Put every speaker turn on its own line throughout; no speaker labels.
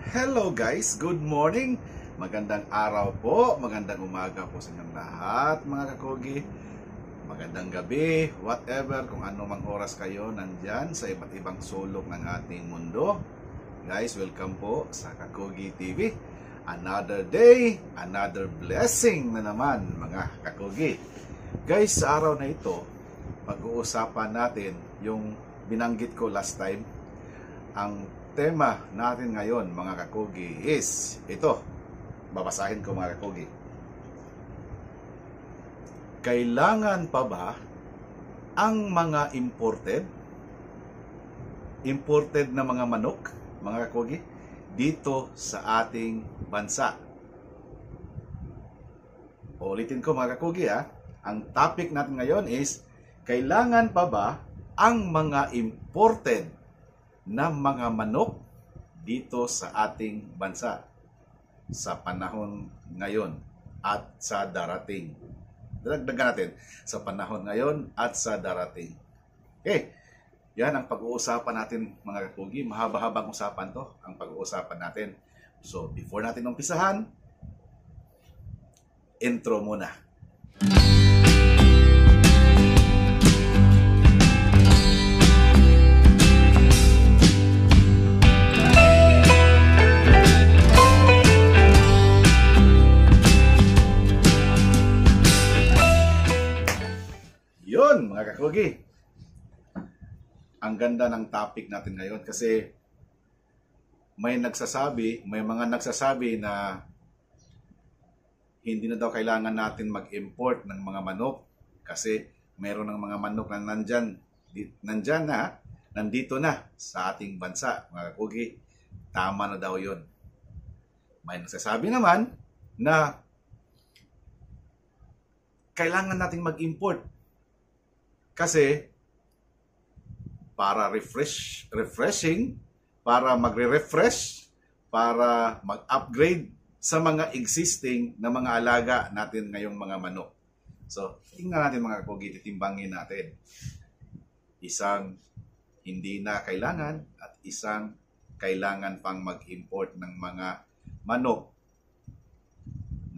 Hello guys, good morning. Magandang araw po, magandang umaga po sa inyong lahat mga kakogi. Magandang gabi, whatever, kung ano mang oras kayo nandyan sa iba't ibang sulok ng ating mundo. Guys, welcome po sa Kakogi TV. Another day, another blessing na naman mga kakogi. Guys, sa araw na ito, pag-uusapan natin yung binanggit ko last time. Ang tema natin ngayon mga kakogi is ito. Babasahin ko mga kakogi. Kailangan pa ba ang mga imported na mga manok, mga kakogi, dito sa ating bansa? Ulitin ko mga kakogi ha. Ang topic natin ngayon is kailangan pa ba ang mga imported na mga manok dito sa ating bansa sa panahon ngayon at sa darating. Dagdagan natin, sa panahon ngayon at sa darating. Okay, yan ang pag-uusapan natin mga kakugi. Mahaba-habang usapan to ang pag-uusapan natin. So before natin umpisahan, intro muna. Yun mga kakugi, ang ganda ng topic natin ngayon kasi may mga nagsasabi na hindi na daw kailangan natin mag-import ng mga manok kasi mayroon ng mga manok na nandito na sa ating bansa. Mga kakugi, tama na daw yun. May nagsasabi naman na kailangan nating mag-import kasi para refreshing, para magre-refresh, para mag-upgrade sa mga existing na mga alaga natin ngayong mga manok. So, tingnan natin mga kakugi, titimbangin natin. Isang hindi na kailangan at isang kailangan pang mag-import ng mga manok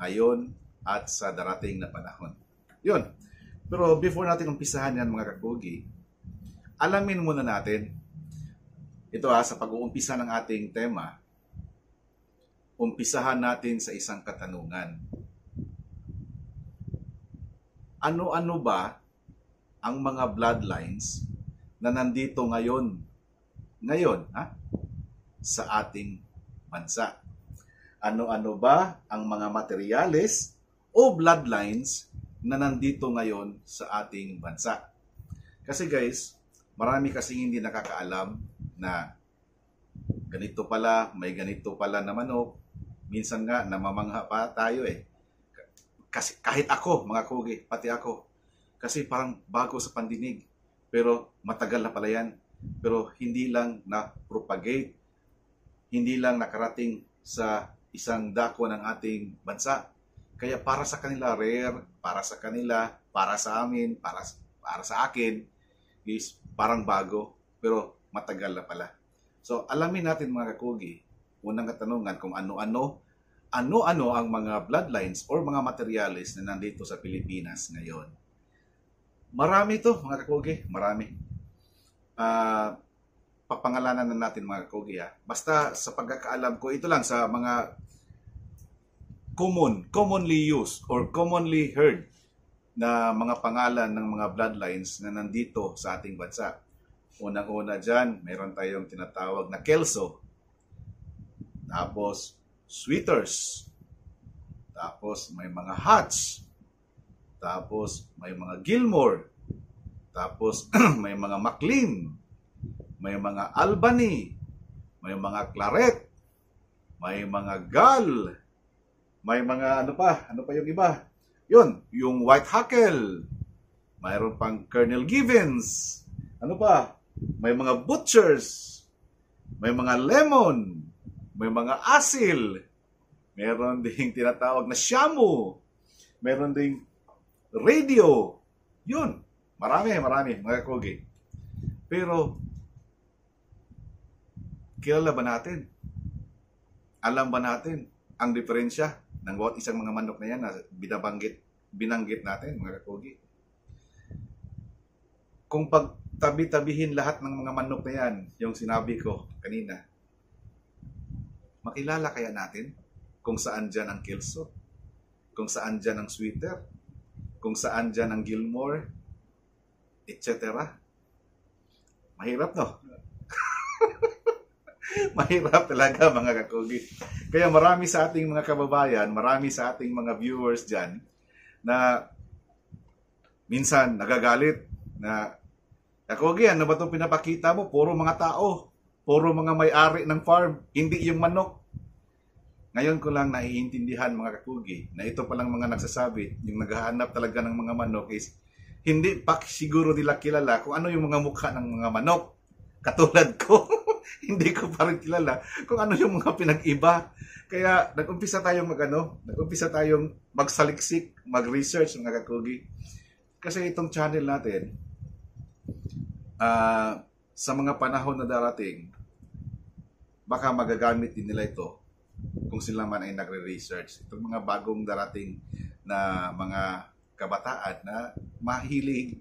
ngayon at sa darating na panahon. Yun. Pero before natin umpisahan yan mga kakugi, alamin muna natin, ito sa pag-uumpisa ng ating tema, umpisahan natin sa isang katanungan. Ano-ano ba ang mga bloodlines na nandito ngayon sa ating bansa? Ano-ano ba ang mga materyales o bloodlines na nandito ngayon sa ating bansa? Kasi guys, marami kasing hindi nakakaalam na ganito pala, may ganito pala na manok. Minsan nga, namamangha pa tayo Kasi kahit ako, mga kugi, pati ako. Kasi parang bago sa pandinig. Pero matagal na pala yan. Pero hindi lang na-propagate. Hindi lang nakarating sa isang dako ng ating bansa. Kaya para sa kanila rare, para sa kanila, para sa amin, para sa akin, is parang bago, pero matagal na pala. So, alamin natin mga kakugi, unang katanungan kung ano-ano ang mga bloodlines or mga materyales na nandito sa Pilipinas ngayon. Marami to mga kakugi, marami. Papangalanan na natin mga kakugi Basta sa pagkakaalam ko, ito lang sa mga commonly used or commonly heard na mga pangalan ng mga bloodlines na nandito sa ating bansa. Unang-una dyan, mayroon tayong tinatawag na Kelso. Tapos, Sweeters. Tapos, may mga Hatch. Tapos, may mga Gilmore. Tapos, may mga McLean. May mga Albany. May mga Claret. May mga Gall. May mga ano pa yung iba? Yun, yung White Hackle. Mayroon pang Colonel Givens. Ano pa? May mga Butchers. May mga Lemon. May mga Asil. Meron ding tinatawag na Shamu. Meron ding Radio. Yun. Marami, mga kakugi. Pero kilala ba natin Alam ba natin ang diferensya ng bawat isang mga manok na yan na binanggit natin, mga kakugi? Kung pagtabi-tabihin lahat ng mga manok na yan, yung sinabi ko kanina, makilala kaya natin kung saan dyan ang Kelso? Kung saan dyan ang Sweeter? Kung saan dyan ang Gilmore? Etc. Mahirap, no? Mahirap talaga, mga kakugi. Kaya marami sa ating mga kababayan, marami sa ating mga viewers dyan na minsan nagagalit na, kakugi, ano ba itong pinapakita mo? Puro mga tao, puro mga may-ari ng farm, hindi yung manok. Ngayon ko lang naiintindihan, mga kakugi, na ito palang mga nagsasabi, yung naghahanap talaga ng mga manok is hindi pa siguro nila kilala kung ano yung mga mukha ng mga manok. Katulad ko, hindi ko pa rin kilala kung ano yung mga pinag-iba. Kaya nag-umpisa tayong nag-umpisa tayong magsaliksik, mag-research, mga kakugi. Kasi itong channel natin, sa mga panahon na darating, baka magagamit din nila ito kung sila man ay nagre-research. Itong mga bagong darating na mga kabataan na mahihilig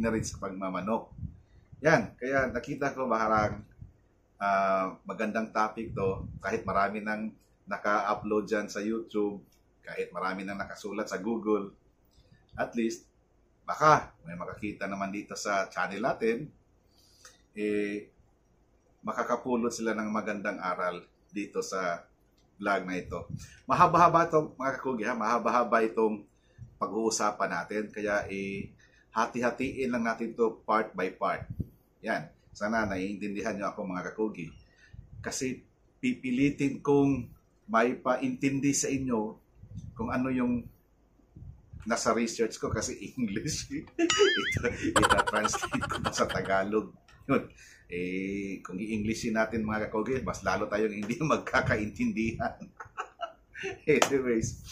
na rin sa pagmamanok. Yan, kaya nakita ko parang magandang topic to, kahit marami nang naka-upload dyan sa YouTube, kahit marami nang nakasulat sa Google, at least, baka may makakita naman dito sa channel natin, makakapulot sila ng magandang aral dito sa vlog na ito. Mahaba-haba itong, mga kakugi, mahaba-haba itong pag-uusapan natin, kaya hati-hatiin lang natin to part by part. Yan, sana naiintindihan nyo ako, mga kakugi. Kasi pipilitin kong may paintindi sa inyo kung ano yung nasa research ko, kasi English. Ita-translate ko sa Tagalog. Yun. Kung i-Englishin natin, mga kakugi, mas lalo tayong hindi magkakaintindihan. Anyways,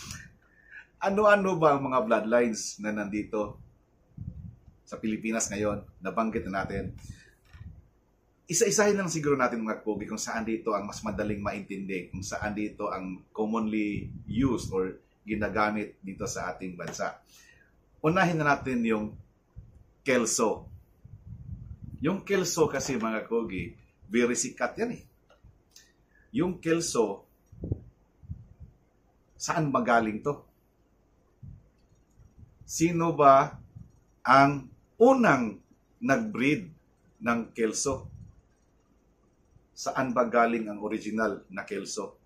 ano-ano ba ang mga bloodlines na nandito sa Pilipinas ngayon? Nabanggit na natin. Isa-isahin lang siguro natin, mga kakugi, kung saan dito ang mas madaling maintindi, kung saan dito ang commonly used or ginagamit dito sa ating bansa. Unahin na natin yung Kelso. Yung Kelso kasi, mga kakugi, very sikat yan eh. Yung Kelso, saan magaling to? Sino ba ang unang nag-breed ng Kelso? Saan ba galing ang original na Kelso?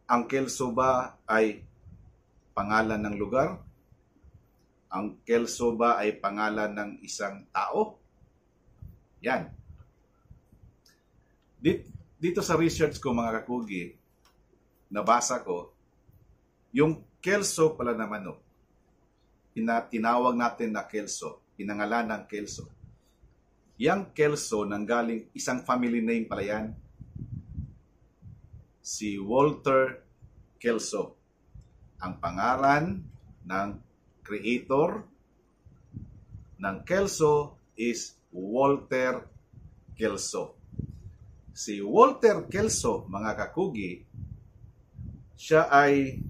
Ang Kelso ba ay pangalan ng lugar? Ang Kelso ba ay pangalan ng isang tao? Yan. Dito sa research ko, mga kakugi, nabasa ko, yung Kelso pala na manok, tinawag natin na Kelso, pinangalan ng Kelso. Yang Kelso nanggaling isang family name pala yan. Si Walter Kelso. Ang pangalan ng creator ng Kelso is Walter Kelso. Si Walter Kelso, mga kakugi, siya ay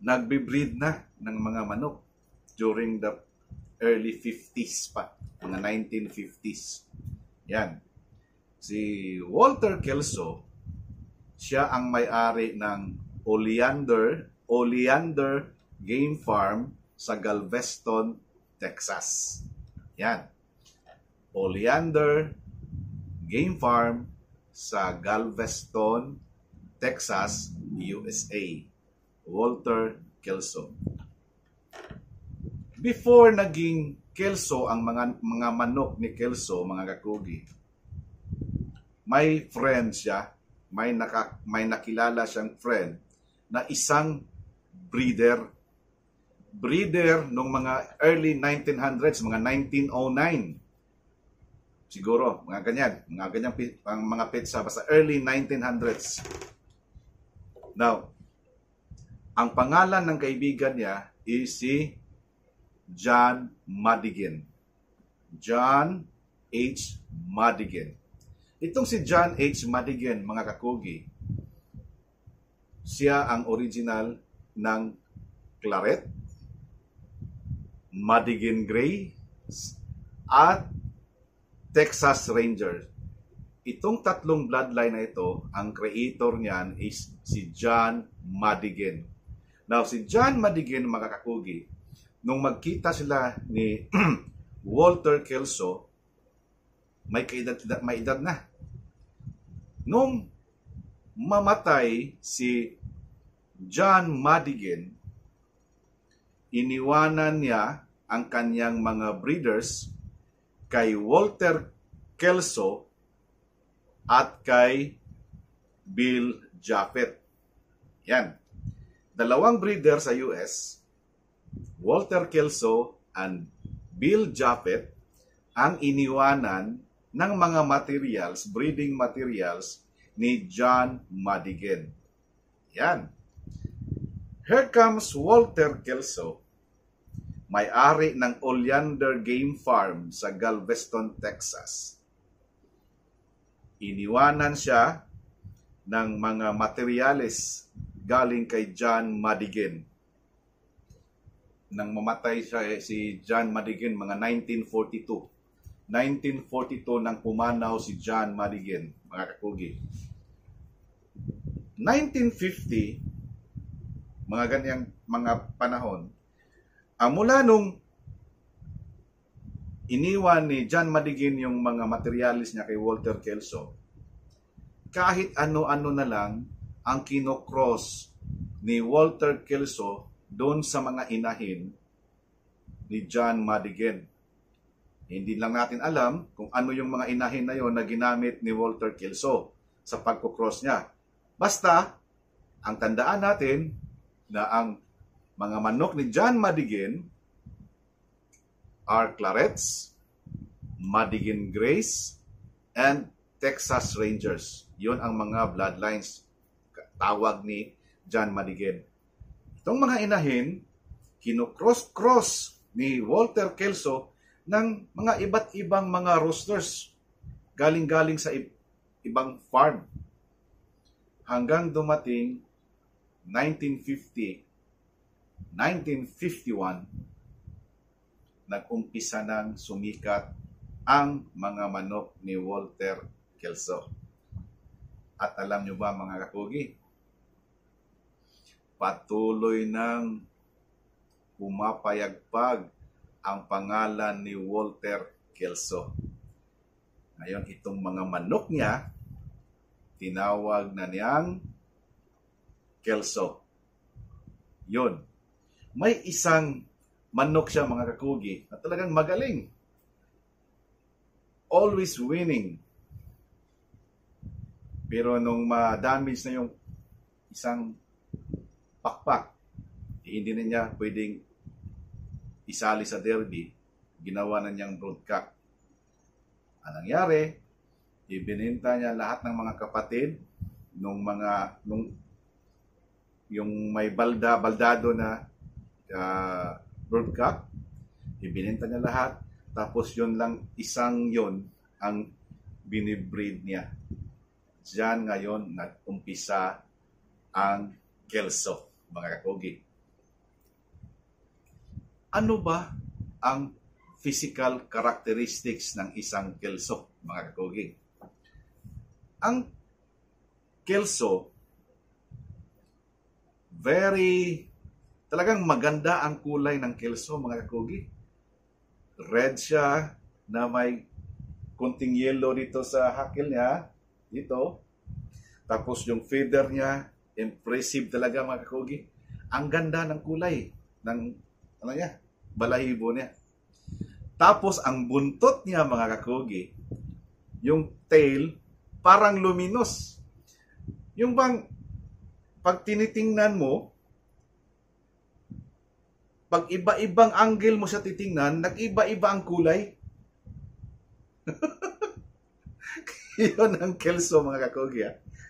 nagbe-breed na ng mga manok during the early 50s pa, mga 1950s. Yan. Si Walter Kelso, siya ang may-ari ng Oleander Game Farm sa Galveston, Texas. Yan. Oleander Game Farm sa Galveston, Texas, USA. Walter Kelso. Before naging Kelso ang mga manok ni Kelso, mga kakugi, may friend siya, may nakilala siyang friend na isang breeder nung mga early 1900s, mga 1909. Siguro, mga ganyan mga petsa, basta early 1900s. Now, ang pangalan ng kaibigan niya is si John Madigan. John H. Madigan. Itong si John H. Madigan, mga kakugi, siya ang original ng Claret, Madigan Gray, at Texas Ranger. Itong tatlong bloodline na ito, ang creator niyan is si John Madigan. Now, si John Madigan, mga kakugi, nung magkita sila ni Walter Kelso, may edad na. Nung mamatay si John Madigan, iniwanan niya ang kanyang mga breeders kay Walter Kelso at kay Bill Japhet. Yan. Dalawang breeder sa US, Walter Kelso and Bill Japhet, ang iniwanan ng mga materials, breeding materials ni John Madigan. Yan. Here comes Walter Kelso, may-ari ng Oleander Game Farm sa Galveston, Texas. Iniwanan siya ng mga materyales galing kay John Madigan. Nang mamatay siya, si John Madigan, mga 1942. 1942 nang pumanaw si John Madigan, mga kakugi. 1950, mga ganyang mga panahon, mula nung iniwan ni John Madigan yung mga materialis niya kay Walter Kelso, kahit ano-ano na lang ang kinocross ni Walter Kelso doon sa mga inahin ni John Madigan. Hindi lang natin alam kung ano yung mga inahin na yon na ginamit ni Walter Kelso sa pagkocross niya. Basta, ang tandaan natin na ang mga manok ni John Madigan are Clarets, Madigan Grays, and Texas Rangers. Yon ang mga bloodlines tawag ni John Madigan. Itong mga inahin, kinocross-cross ni Walter Kelso ng mga iba't ibang mga roosters galing-galing sa ibang farm. Hanggang dumating 1950, 1951, nag-umpisa ng sumikat ang mga manok ni Walter Kelso. At alam nyo ba, mga kakugi, patuloy nang pumapayagpag ang pangalan ni Walter Kelso. Ngayon, itong mga manok niya, tinawag na niyang Kelso. Yun. May isang manok siya, mga kakugi, na talagang magaling. Always winning. Pero nung ma-damage na yung isang pakpak, hindi na niya pwedeng isali sa derby, ginawa na niyang broadcast. Anong nangyari? Ibinenta niya lahat ng mga kapatid yung may baldado na broadcast. Ibinenta niya lahat, tapos yun lang, isang yun ang binibreed niya. Diyan ngayon nag-umpisa ang Kelso, mga kakugi. Ano ba ang physical characteristics ng isang Kelso, mga kakugi? Ang Kelso, talagang maganda ang kulay ng Kelso, mga kakugi. Red siya na may konting yellow dito sa hakil niya, dito. Tapos yung feather niya, impressive talaga, mga kakugi. Ang ganda ng kulay ng balahibo niya. Tapos ang buntot niya, mga kakugi, yung tail, parang luminous. Yung bang, pag tinitingnan mo, pag iba-ibang angle mo siya titingnan, nag-iba-iba ang kulay. Yun ang Kelso, mga kakugi.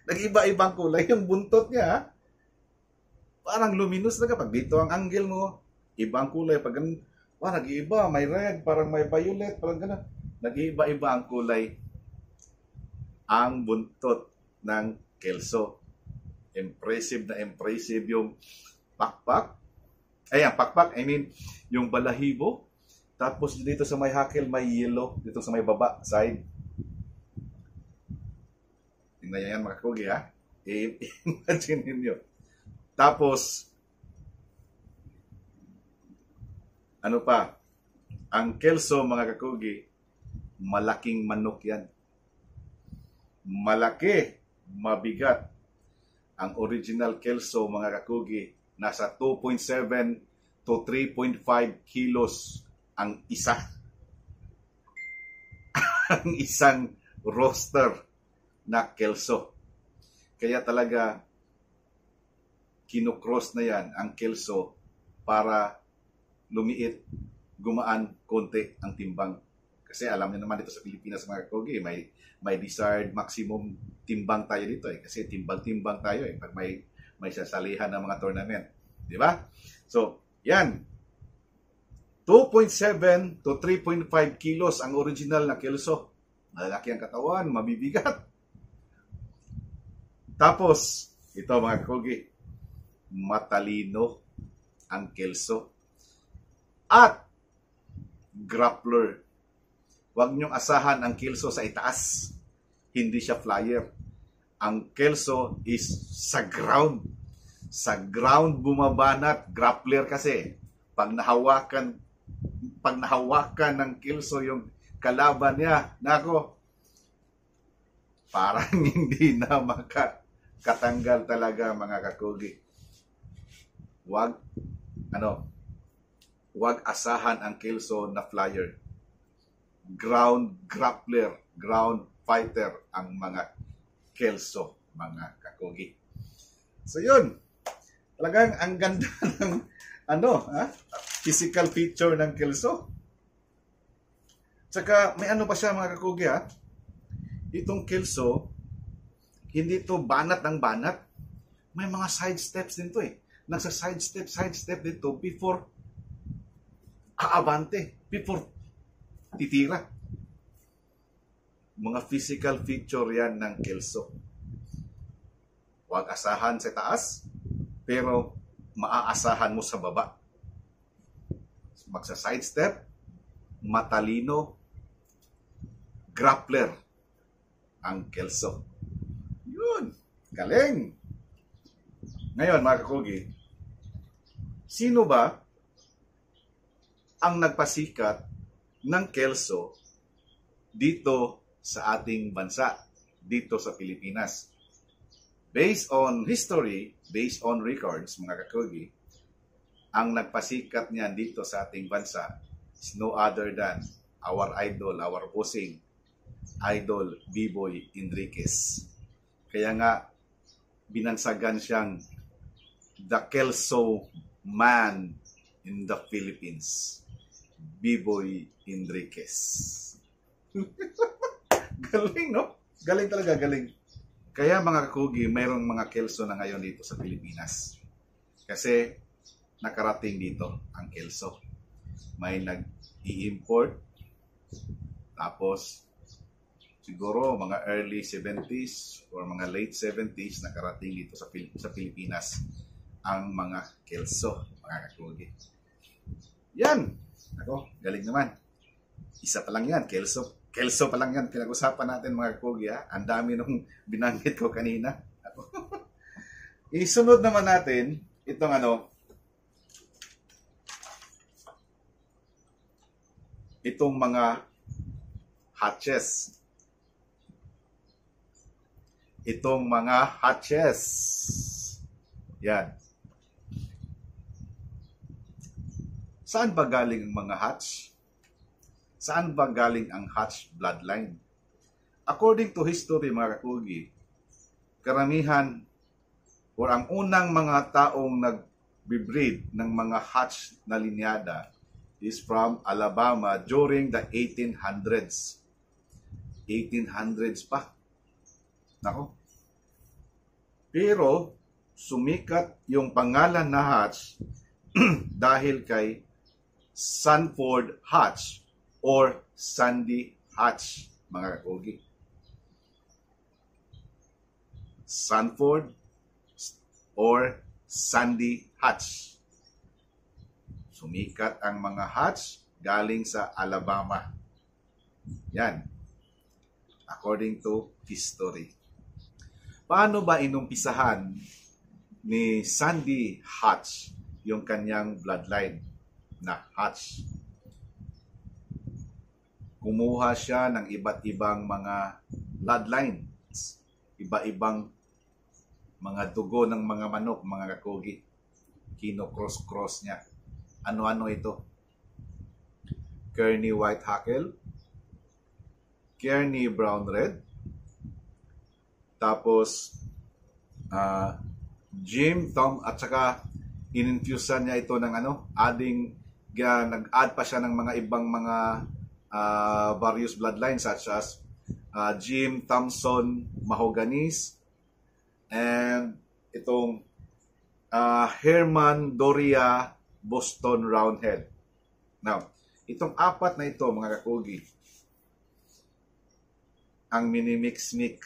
Nag-iba-ibang kulay. Yung buntot niya, parang luminous na kapag dito ang angle mo, ibang kulay. Pag nag-iiba, may red, parang may violet, parang gano'n. Nag-iiba-iba ang kulay. ang buntot ng kelso. Impressive na impressive yung pakpak. Ang pakpak, yung balahibo. Tapos dito sa may hakel, may yellow. Dito sa may baba, side. Tingnan yan mga kakugi, ha? Imagine ninyo. Tapos, ano pa? Ang kelso, mga kakugi, malaking manok yan. Malaki, mabigat. Ang original kelso, mga kakugi, nasa 2.7 to 3.5 kilos ang isa. Ang isang roaster na kelso. Kaya talaga, kinukross na yan ang kelso para lumiit, gumaan konti ang timbang. Kasi alam niyo naman dito sa Pilipinas mga kakugi, may desired maximum timbang tayo dito kasi timbang-timbang tayo pag may sasalihan ng mga tournament, di ba? So, yan. 2.7 to 3.5 kilos ang original na kelso. Malaki ang katawan, mabibigat. Tapos, ito mga kakugi, matalino ang kelso. At grappler. Huwag niyong asahan ang kelso sa itaas. Hindi siya flyer. Ang kelso is sa ground. Sa ground bumabanat. Grappler kasi. Pag nahawakan ng kelso yung kalaban niya, nako, parang hindi na makatanggal talaga mga kakugi. Huwag asahan ang kelso na flyer. Ground grappler, ground fighter ang mga kelso, mga kakugi. So yun, talagang ang ganda ng physical feature ng kelso. Tsaka may ano pa siya mga kakugi, itong kelso, hindi to banat ng banat. May mga side steps din to Nasa side step dito before aabante, before titira. Mga physical feature yan ng kelso. Huwag asahan sa taas, pero maaasahan mo sa baba. Magsa side step, matalino, grappler ang kelso. Yun, galing. Ngayon mga kakugi, sino ba ang nagpasikat ng kelso dito sa ating bansa, dito sa Pilipinas? Based on history, based on records, mga kakugi, ang nagpasikat niyan dito sa ating bansa is no other than our idol, our bossing, idol B-Boy Enriquez. Kaya nga, binansagan siyang the kelso man in the Philippines. B-Boy Enriquez. Galing, no? Galing talaga, galing. Kaya mga kakugi, mayroong mga kelso na ngayon dito sa Pilipinas. Kasi nakarating dito ang kelso. May nag-i-import. Tapos, siguro mga early 70s or mga late 70s nakarating dito sa Pilipinas ang mga kelso, mga kakugi. Yan! Ako, galing naman. Isa pa lang yan, kelso. Kelso pa lang yan, pinag-usapan natin mga kakugi. Ang dami nung binanggit ko kanina. Isunod naman natin itong itong mga hatches. Itong mga hatches. Yan. Saan ba galing ang mga hatch? Saan ba galing ang hatch bloodline? According to history mga kakugi, karamihan or ang unang mga taong nag-breed ng mga hatch na linyada is from Alabama during the 1800s. 1800s pa. Nako. Pero sumikat yung pangalan na hatch dahil kay Sanford Hatch or Sandy Hatch, mga kakugi. Sanford or Sandy Hatch. Sumikat ang mga Hatch galing sa Alabama. Yan. According to history. Paano ba inumpisahan ni Sandy Hatch yung kanyang bloodline na Hatch? Kumuha siya ng iba't ibang mga bloodlines, iba-ibang mga dugo ng mga manok, mga kakugi. Kino-cross-cross niya. Ano-ano ito? Kearney White Hackle, Kearney Brown Red, tapos Jim Tom, at saka ininfusean niya ito ng nag-add pa siya ng mga ibang mga various bloodlines such as Jim Thompson Mahoganis and itong Herman Doria Boston Roundhead. Now, itong apat na ito, mga kakugi, ang minimix-mix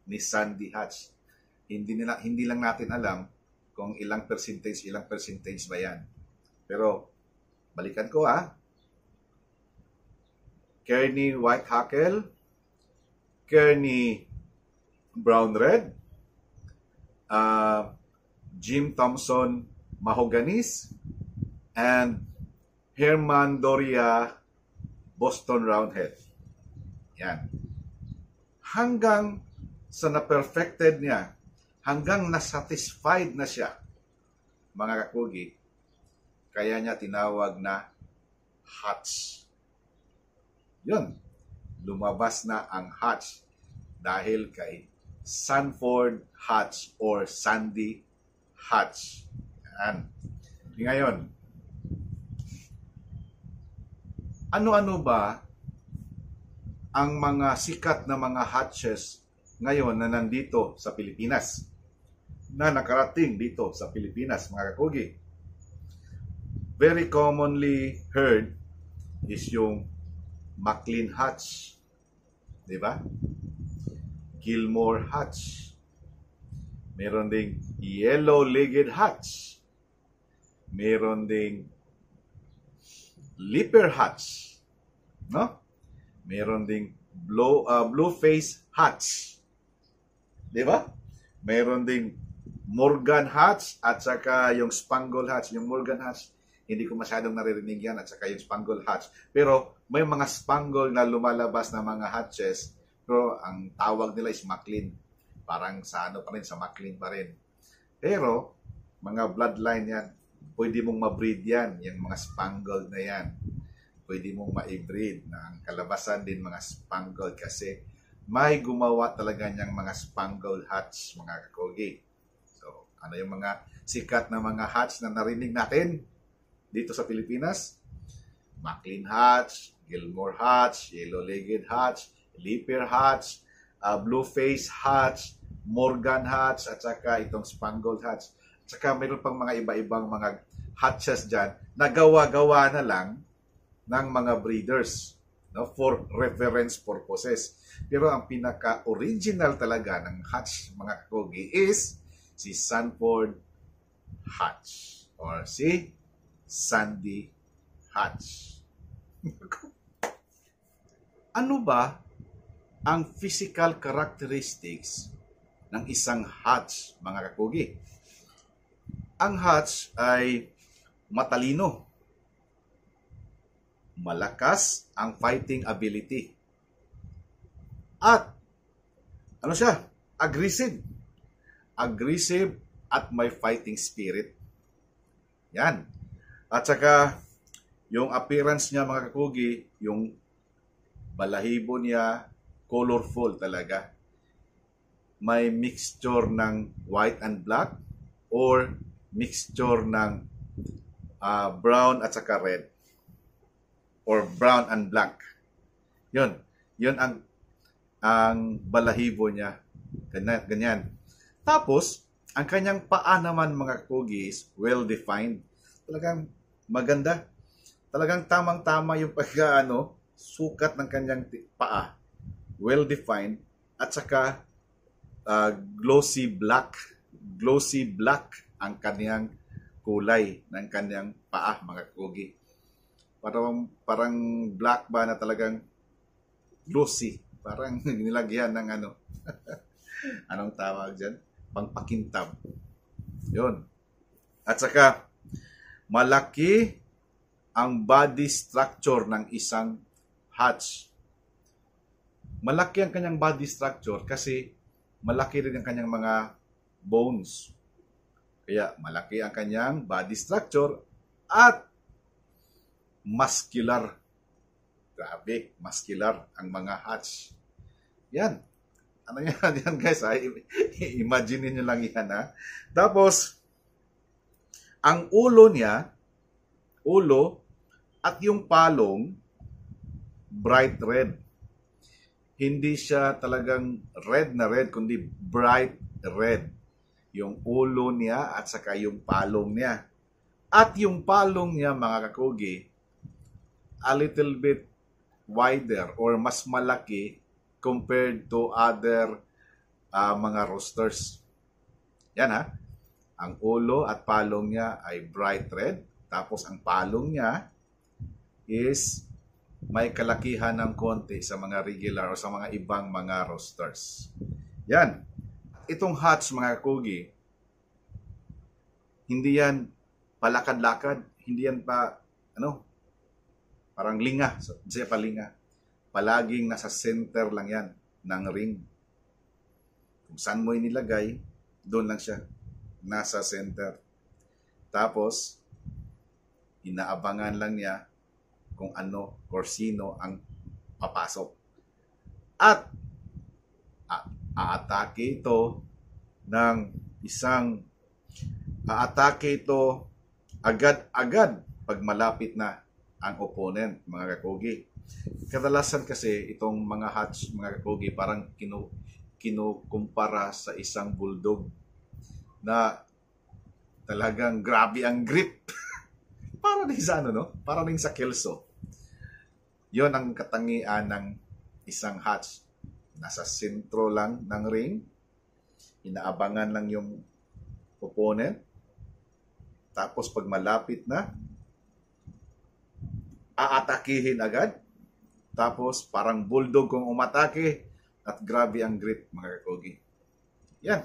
ni Sandy Hatch. Hindi lang natin alam kung ilang percentage ba yan. Pero, balikan ko Kearney White Hackle, Kearney Brown Red, Jim Thompson Mahoganis, and Herman Doria Boston Roundhead. Yan. Hanggang sa na-perfected niya, hanggang na-satisfied na siya, mga kakugi, kaya niya tinawag na Hatch. Yun. Lumabas na ang Hatch dahil kay Sanford Hatch or Sandy Hatch. Yan. Ngayon, ano-ano ba ang mga sikat na mga Hatches ngayon na nandito sa Pilipinas? Na nakarating dito sa Pilipinas, mga kakugi. Very commonly heard is yung McLean Hatch. Diba? Gilmore Hatch. Meron ding Yellow-Legged Hatch. Meron ding Leaper Hatch. No? Meron ding Blue-Face Hatch. Diba? Meron ding Morgan Hatch at saka yung Spangle Hatch. Yung Morgan Hatch, hindi ko masyadong naririnig yan, at saka yung Spangle Hatch. Pero may mga Spangle na lumalabas na mga hatches, pero ang tawag nila is McLean. Parang sa pa rin, sa McLean pa rin. Pero, mga bloodline yan, pwede mong ma-breed yan, yung mga Spangled na yan. Pwede mong ma-breed na ang kalabasan din mga Spangled kasi may gumawa talaga niyang mga Spangled Hatch, mga kakugi. So, ano yung mga sikat na mga hatch na narinig natin dito sa Pilipinas? McLean Hatch, Gilmore Hatch, Yellow-Legged Hatch, Leaper Hatch, Blue-Face Hatch, Morgan Hatch, at saka itong Spangled Hatch. At saka mayroon pang mga iba-ibang mga hatches dyan na gawa-gawa na lang ng mga breeders, no, for reference purposes. Pero ang pinaka-original talaga ng hatch, mga kakugi, is si Sanford Hatch or si Sandy Hatch. Ano ba ang physical characteristics ng isang hatch, mga kakugi? Ang hatch ay matalino, malakas ang fighting ability, at ano siya? Aggressive at may fighting spirit. Yan. At saka yung appearance niya, mga kakugi, yung balahibo niya, colorful talaga. May mixture ng white and black or mixture ng brown at saka red or brown and black. Yun ang balahibo niya. Ganyan. Tapos, ang kanyang paa naman, mga kakugi, is well-defined. Talagang maganda. Talagang tamang-tama yung sukat ng kanyang paa. Well-defined. At saka, glossy black ang kanyang kulay ng kanyang paa, mga kakugi. Parang black ba na talagang glossy. Parang nilagyan ng ano. Anong tawag dyan? Pangpakintab. Yun. At saka, malaki ang body structure ng isang hatch. Malaki ang kanyang body structure kasi malaki rin ang kanyang mga bones. Kaya malaki ang kanyang body structure at muscular. Grabe, muscular ang mga hatch. Yan. Ano yan, yan guys, ha? Imagine niyo lang yan, ha? Tapos, ang ulo at yung palong, bright red. Hindi siya talagang red na red, kundi bright red. Yung ulo niya at saka yung palong niya. At yung palong niya, mga kakugi, a little bit wider or mas malaki compared to other mga roosters. Yan, ha. Ang ulo at palong niya ay bright red. Tapos ang palong niya is may kalakihan ng konti sa mga regular o sa mga ibang mga roosters. Yan. Itong hatch, mga kakugi, hindi yan palakad-lakad. Hindi yan parang linga. Siya palinga. Palaging nasa center lang yan ng ring. Kung saan mo inilagay, doon lang siya. Nasa center. Tapos, inaabangan lang niya kung ano or sino ang papasok. At aatake ito agad-agad pag malapit na ang opponent, mga kakugi. Kadalasan kasi itong mga hatch, mga kakugi, parang kinukumpara sa isang bulldog na talagang grabe ang grip. Para din sa Para din sa kelso. Yon ang katangian ng isang hatch. Nasa sentro lang ng ring. Inaabangan lang yung opponent. Tapos pag malapit na, aatakihin agad. Tapos parang bulldog kung umatake at grabe ang grip, mga kakugi. Yan.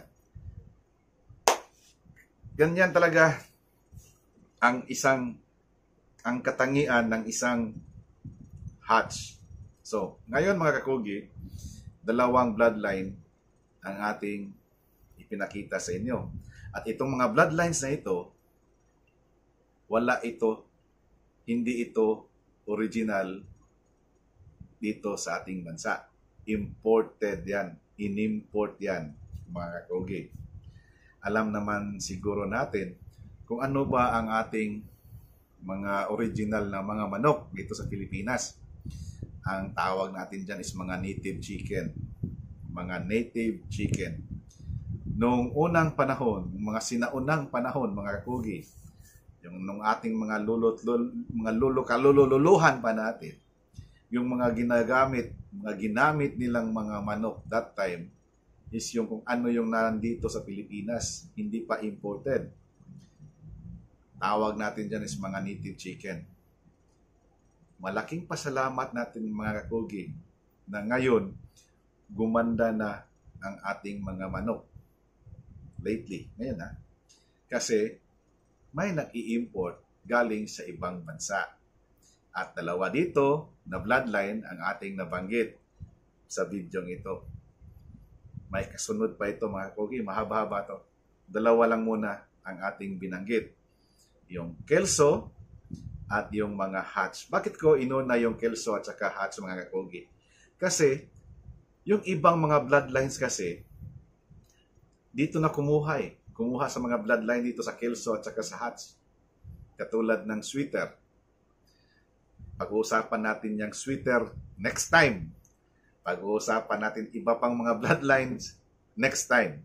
Ganyan talaga ang katangian ng isang hatch. So, ngayon mga kakugi, dalawang bloodline ang ating ipinakita sa inyo. At itong mga bloodlines na ito, hindi ito original dito sa ating bansa. Imported yan. Inimport yan, mga kakugi. Alam naman siguro natin kung ano ba ang ating mga original na mga manok dito sa Pilipinas. Ang tawag natin dyan is mga native chicken. Mga native chicken. Noong unang panahon, mga sinaunang panahon, mga kakugi, nung ating mga kalululuhan pa natin, yung mga ginamit nilang mga manok that time is yung kung ano yung nandito sa Pilipinas, hindi pa imported. Tawag natin dyan is mga native chicken. Malaking pasalamat natin, mga kakugi, na ngayon gumanda na ang ating mga manok. Lately, ngayon kasi may nag-i-import galing sa ibang bansa. At dalawa dito na bloodline ang ating nabanggit sa bidyong ito. May kasunod pa ito, mga kakugi, mahaba-haba to. Dalawa lang muna ang ating binanggit. Yung kelso at yung mga hatch. Bakit ko inuna yung kelso at saka hatch, mga kakugi? Kasi yung ibang mga bloodlines kasi dito na kumuha sa mga bloodline dito sa kelso at saka sa hatch. Katulad ng sweater. Pag-uusapan natin yung sweater next time. Pag-uusapan natin iba pang mga bloodlines next time.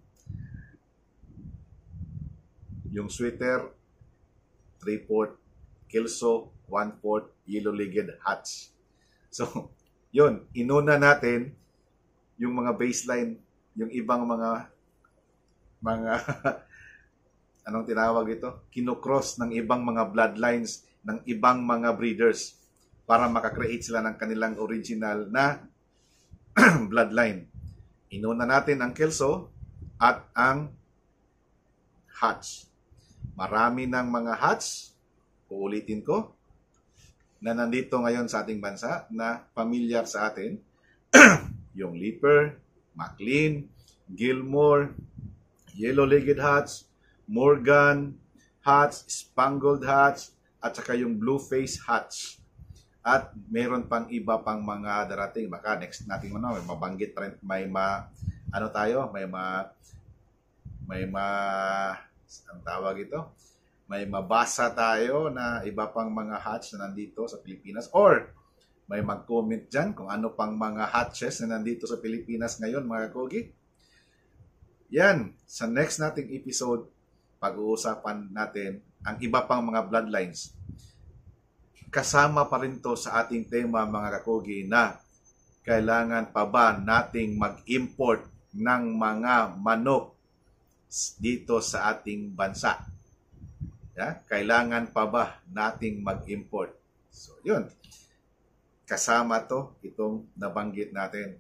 Yung sweater 3/4 kelso, 1/4 yellow-legged hatch. So, yun, inuna natin yung mga baseline yung ibang mga anong tinawag ito? Kinocross ng ibang mga bloodlines ng ibang mga breeders para makakreate sila ng kanilang original na bloodline. Inuna natin ang Kelso at ang Hutch. Marami ng mga Hutch, uulitin ko, na nandito ngayon sa ating bansa na familiar sa atin. Yung Leaper, Maclean, Gilmore, Yellow-Legged Hutch, Morgan Hutch, Spangled Hutch, at saka yung Blue-Face Hutch. At meron pang iba pang mga darating. Baka next natin may mabanggit rin, ang tawag ito, may mabasa tayo na iba pang mga hutch na nandito sa Pilipinas, or may mag-comment dyan kung ano pang mga hutches na nandito sa Pilipinas ngayon, mga kakogi. Yan, sa next nating episode, pag-uusapan natin ang iba pang mga bloodlines. Kasama pa rin to sa ating tema, mga kakogi, na kailangan pa ba nating mag-import ng mga manok dito sa ating bansa? Kailangan pa ba nating mag-import? So, yun. Kasama to, itong nabanggit natin.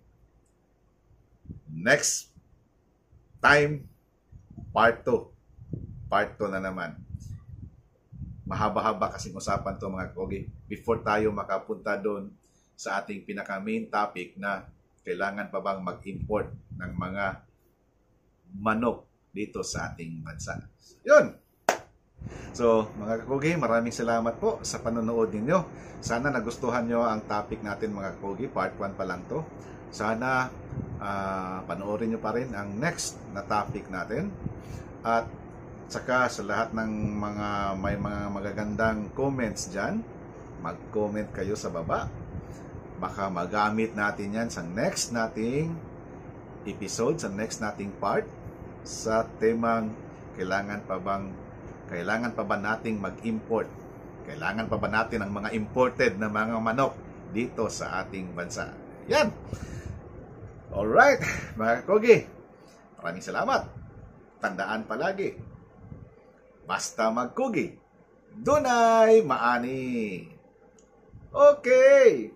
Next time, part 2. Part 2 na naman. Mahaba-haba kasing usapan to, mga kogi. Before tayo makapunta doon sa ating pinaka-main topic na kailangan pa bang mag-import ng mga manok dito sa ating bansa. Yun! So, mga kakogi, maraming salamat po sa panonood ninyo. Sana nagustuhan nyo ang topic natin, mga kakogi. Part 1 pa lang to. Sana panoorin nyo pa rin ang next na topic natin. At saka sa lahat ng may mga magagandang comments dyan, mag-comment kayo sa baba. Baka magamit natin yan sa next nating episode, sa next nating part, sa temang kailangan pa ba nating mag-import? Kailangan pa ba natin ang mga imported na mga manok dito sa ating bansa? Yan! Alright, mga kakogi, maraming salamat. Tandaan palagi, basta magkugi, dunay maani. Okay!